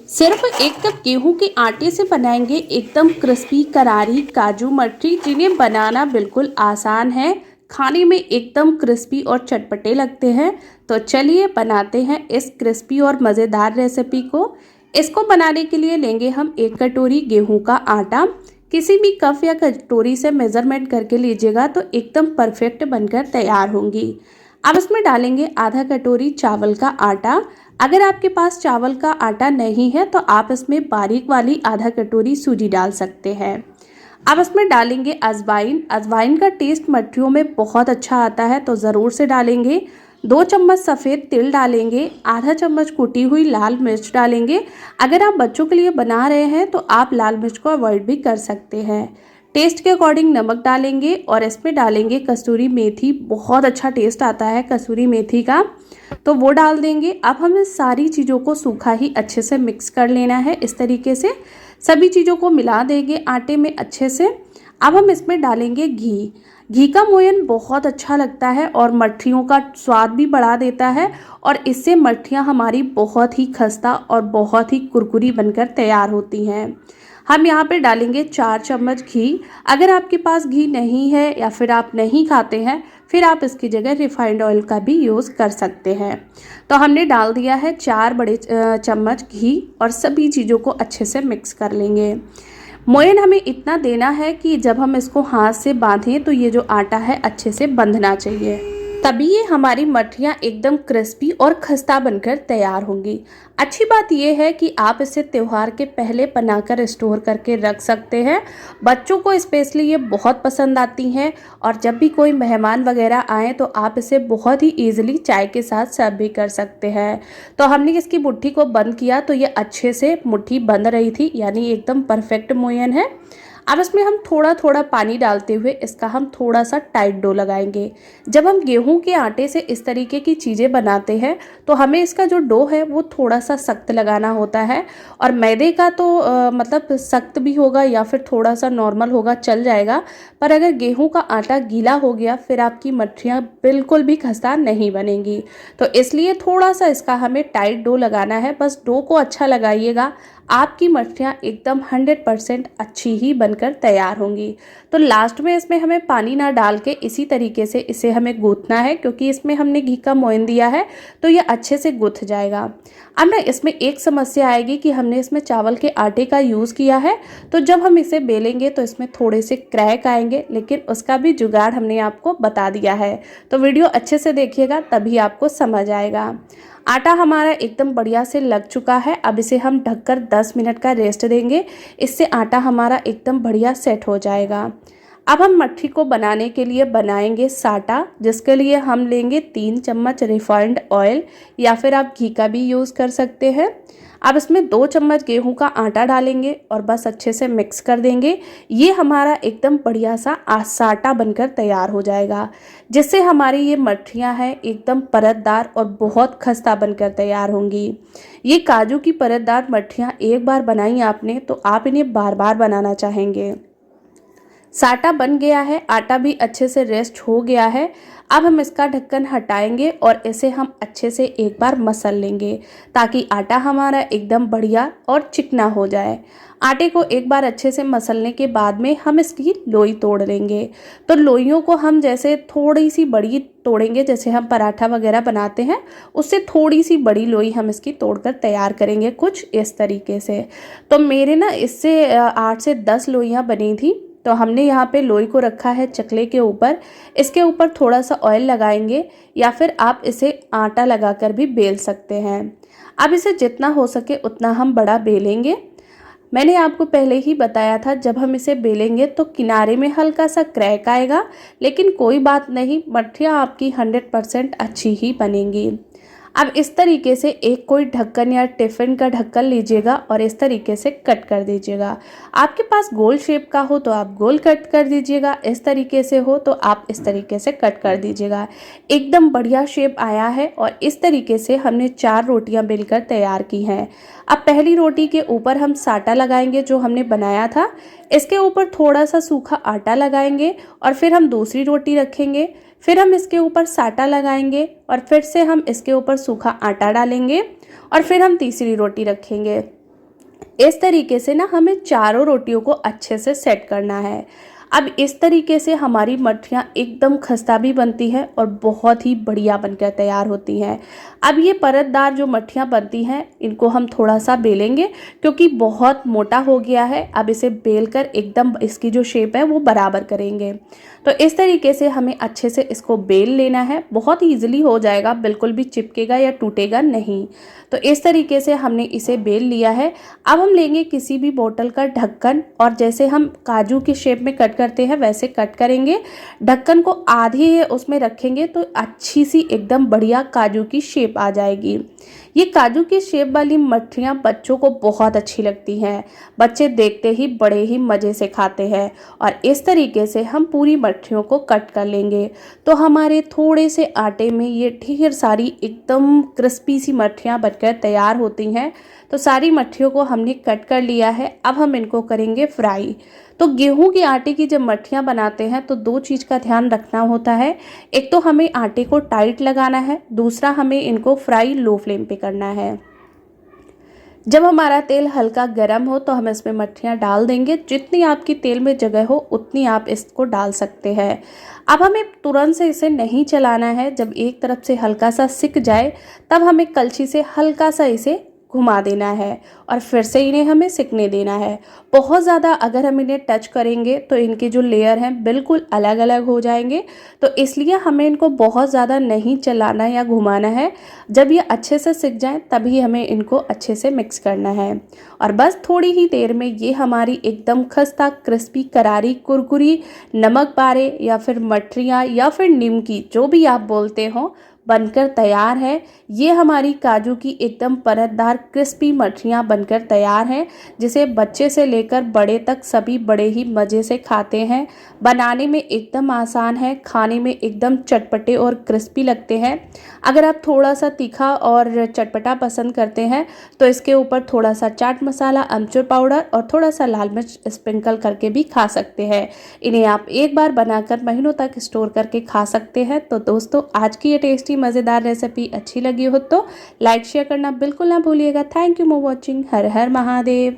सिर्फ 1 कप गेहूं के आटे से बनाएंगे एकदम क्रिस्पी करारी काजू मटरी, जिन्हें बनाना बिल्कुल आसान है। खाने में एकदम क्रिस्पी और चटपटे लगते हैं। तो चलिए बनाते हैं इस क्रिस्पी और मज़ेदार रेसिपी को। इसको बनाने के लिए लेंगे हम 1 कटोरी गेहूं का आटा। किसी भी कप या कटोरी से मेज़रमेंट करके लीजिएगा तो एकदम परफेक्ट बनकर तैयार होंगी। अब इसमें डालेंगे आधा कटोरी चावल का आटा। अगर आपके पास चावल का आटा नहीं है तो आप इसमें बारीक वाली आधा कटोरी सूजी डाल सकते हैं। अब इसमें डालेंगे अजवाइन। अजवाइन का टेस्ट मठरियों में बहुत अच्छा आता है, तो ज़रूर से डालेंगे। 2 चम्मच सफ़ेद तिल डालेंगे। आधा चम्मच कुटी हुई लाल मिर्च डालेंगे। अगर आप बच्चों के लिए बना रहे हैं तो आप लाल मिर्च को अवॉइड भी कर सकते हैं। टेस्ट के अकॉर्डिंग नमक डालेंगे और इसमें डालेंगे कसूरी मेथी। बहुत अच्छा टेस्ट आता है कसूरी मेथी का, तो वो डाल देंगे। अब हमें सारी चीज़ों को सूखा ही अच्छे से मिक्स कर लेना है। इस तरीके से सभी चीज़ों को मिला देंगे आटे में अच्छे से। अब हम इसमें डालेंगे घी। घी का मोयन बहुत अच्छा लगता है और मठरियों का स्वाद भी बढ़ा देता है, और इससे मठरियाँ हमारी बहुत ही खस्ता और बहुत ही कुरकुरी बनकर तैयार होती हैं। हम यहाँ पे डालेंगे 4 चम्मच घी। अगर आपके पास घी नहीं है या फिर आप नहीं खाते हैं, फिर आप इसकी जगह रिफाइंड ऑयल का भी यूज़ कर सकते हैं। तो हमने डाल दिया है 4 बड़े चम्मच घी और सभी चीज़ों को अच्छे से मिक्स कर लेंगे। मोयन हमें इतना देना है कि जब हम इसको हाथ से बांधें तो ये जो आटा है अच्छे से बंधना चाहिए, तभी ये हमारी मठरियाँ एकदम क्रिस्पी और खस्ता बनकर तैयार होंगी। अच्छी बात यह है कि आप इसे त्यौहार के पहले बनाकर स्टोर करके रख सकते हैं। बच्चों को स्पेशली ये बहुत पसंद आती हैं, और जब भी कोई मेहमान वगैरह आए तो आप इसे बहुत ही ईजिली चाय के साथ सर्व भी कर सकते हैं। तो हमने इसकी मुट्ठी को बंद किया तो ये अच्छे से मुट्ठी बंद रही थी, यानी एकदम परफेक्ट मोयन है। अब इसमें हम थोड़ा थोड़ा पानी डालते हुए इसका हम थोड़ा सा टाइट डो लगाएंगे। जब हम गेहूं के आटे से इस तरीके की चीज़ें बनाते हैं तो हमें इसका जो डो है वो थोड़ा सा सख्त लगाना होता है, और मैदे का तो मतलब सख्त भी होगा या फिर थोड़ा सा नॉर्मल होगा, चल जाएगा। पर अगर गेहूं का आटा गीला हो गया फिर आपकी मठरियाँ बिल्कुल भी खस्ता नहीं बनेंगी। तो इसलिए थोड़ा सा इसका हमें टाइट डो लगाना है। बस डो को अच्छा लगाइएगा, आपकी मठरियाँ एकदम 100% अच्छी ही बनकर तैयार होंगी। तो लास्ट में इसमें हमें पानी ना डाल के इसी तरीके से इसे हमें गूँथना है, क्योंकि इसमें हमने घी का मोयन दिया है तो ये अच्छे से गूँथ जाएगा। अब ना इसमें एक समस्या आएगी कि हमने इसमें चावल के आटे का यूज़ किया है, तो जब हम इसे बेलेंगे तो इसमें थोड़े से क्रैक आएंगे, लेकिन उसका भी जुगाड़ हमने आपको बता दिया है। तो वीडियो अच्छे से देखिएगा तभी आपको समझ आएगा। आटा हमारा एकदम बढ़िया से लग चुका है। अब इसे हम ढककर 10 मिनट का रेस्ट देंगे। इससे आटा हमारा एकदम बढ़िया सेट हो जाएगा। अब हम मट्ठी को बनाने के लिए बनाएंगे साटा, जिसके लिए हम लेंगे 3 चम्मच रिफाइंड ऑयल, या फिर आप घी का भी यूज़ कर सकते हैं। अब इसमें 2 चम्मच गेहूं का आटा डालेंगे और बस अच्छे से मिक्स कर देंगे। ये हमारा एकदम बढ़िया सा साटा बनकर तैयार हो जाएगा, जिससे हमारी ये मठरियाँ हैं एकदम परतदार और बहुत खस्ता बनकर तैयार होंगी। ये काजू की परतदार मठरियाँ एक बार बनाई आपने तो आप इन्हें बार बार बनाना चाहेंगे। साटा बन गया है, आटा भी अच्छे से रेस्ट हो गया है। अब हम इसका ढक्कन हटाएंगे और इसे हम अच्छे से एक बार मसल लेंगे, ताकि आटा हमारा एकदम बढ़िया और चिकना हो जाए। आटे को एक बार अच्छे से मसलने के बाद में हम इसकी लोई तोड़ लेंगे। तो लोइयों को हम जैसे थोड़ी सी बड़ी तोड़ेंगे, जैसे हम पराठा वगैरह बनाते हैं उससे थोड़ी सी बड़ी लोई हम इसकी तोड़कर तैयार करेंगे, कुछ इस तरीके से। तो मेरे ना इससे 8 से 10 लोइयाँ बनी थी। तो हमने यहाँ पे लोई को रखा है चकले के ऊपर। इसके ऊपर थोड़ा सा ऑयल लगाएंगे, या फिर आप इसे आटा लगाकर भी बेल सकते हैं। अब इसे जितना हो सके उतना हम बड़ा बेलेंगे। मैंने आपको पहले ही बताया था जब हम इसे बेलेंगे तो किनारे में हल्का सा क्रैक आएगा, लेकिन कोई बात नहीं, मठरियाँ आपकी 100% अच्छी ही बनेंगी। अब इस तरीके से एक कोई ढक्कन या टिफ़िन का ढक्कन लीजिएगा और इस तरीके से कट कर दीजिएगा। आपके पास गोल शेप का हो तो आप गोल कट कर दीजिएगा, इस तरीके से हो तो आप इस तरीके से कट कर दीजिएगा। एकदम बढ़िया शेप आया है, और इस तरीके से हमने 4 रोटियां बेलकर तैयार की हैं। अब पहली रोटी के ऊपर हम साटा लगाएंगे जो हमने बनाया था। इसके ऊपर थोड़ा सा सूखा आटा लगाएंगे और फिर हम दूसरी रोटी रखेंगे। फिर हम इसके ऊपर साटा लगाएंगे और फिर से हम इसके ऊपर सूखा आटा डालेंगे, और फिर हम तीसरी रोटी रखेंगे। इस तरीके से ना हमें चारों रोटियों को अच्छे से सेट करना है। अब इस तरीके से हमारी मठरियाँ एकदम खस्ता भी बनती है और बहुत ही बढ़िया बनकर तैयार होती हैं। अब ये परतदार जो मठरियाँ बनती हैं इनको हम थोड़ा सा बेलेंगे, क्योंकि बहुत मोटा हो गया है। अब इसे बेल कर एकदम इसकी जो शेप है वो बराबर करेंगे। तो इस तरीके से हमें अच्छे से इसको बेल लेना है, बहुत ईजिली हो जाएगा, बिल्कुल भी चिपकेगा या टूटेगा नहीं। तो इस तरीके से हमने इसे बेल लिया है। अब हम लेंगे किसी भी बोतल का ढक्कन और जैसे हम काजू की शेप में कट करते हैं वैसे कट करेंगे। ढक्कन को आधे उसमें रखेंगे तो अच्छी सी एकदम बढ़िया काजू की शेप आ जाएगी। ये काजू की शेप वाली मठरियाँ बच्चों को बहुत अच्छी लगती हैं। बच्चे देखते ही बड़े ही मज़े से खाते हैं। और इस तरीके से हम पूरी मठरियों को कट कर लेंगे तो हमारे थोड़े से आटे में ये ढेर सारी एकदम क्रिस्पी सी मठरियाँ बनकर तैयार होती हैं। तो सारी मठरियों को हमने कट कर लिया है। अब हम इनको करेंगे फ्राई। तो गेहूं के आटे की जब मठरियाँ बनाते हैं तो दो चीज़ का ध्यान रखना होता है। एक तो हमें आटे को टाइट लगाना है, दूसरा हमें इनको फ्राई लो फ्लेम पे करना है। जब हमारा तेल हल्का गर्म हो तो हम इसमें मठरियाँ डाल देंगे। जितनी आपकी तेल में जगह हो उतनी आप इसको डाल सकते हैं। अब हमें तुरंत से इसे नहीं चलाना है। जब एक तरफ से हल्का सा सिक जाए तब हमें कलछी से हल्का सा इसे घुमा देना है और फिर से इन्हें हमें सिकने देना है। बहुत ज़्यादा अगर हम इन्हें टच करेंगे तो इनके जो लेयर हैं बिल्कुल अलग अलग हो जाएंगे। तो इसलिए हमें इनको बहुत ज़्यादा नहीं चलाना या घुमाना है। जब ये अच्छे से सिक जाएं तभी हमें इनको अच्छे से मिक्स करना है। और बस थोड़ी ही देर में ये हमारी एकदम खस्ता क्रिस्पी करारी कुरकुरी नमक पारे या फिर मठरियाँ या फिर निमकी जो भी आप बोलते हो बनकर तैयार है। ये हमारी काजू की एकदम परतदार क्रिस्पी मठरियाँ बनकर तैयार हैं, जिसे बच्चे से लेकर बड़े तक सभी बड़े ही मज़े से खाते हैं। बनाने में एकदम आसान है, खाने में एकदम चटपटे और क्रिस्पी लगते हैं। अगर आप थोड़ा सा तीखा और चटपटा पसंद करते हैं तो इसके ऊपर थोड़ा सा चाट मसाला, अमचूर पाउडर और थोड़ा सा लाल मिर्च स्प्रिंकल करके भी खा सकते हैं। इन्हें आप एक बार बनाकर महीनों तक स्टोर करके खा सकते हैं। तो दोस्तों, आज की ये टेस्टी मज़ेदार रेसिपी अच्छी लगी हो तो लाइक शेयर करना बिल्कुल ना भूलिएगा। Thank you for watching. Her her Mahadev.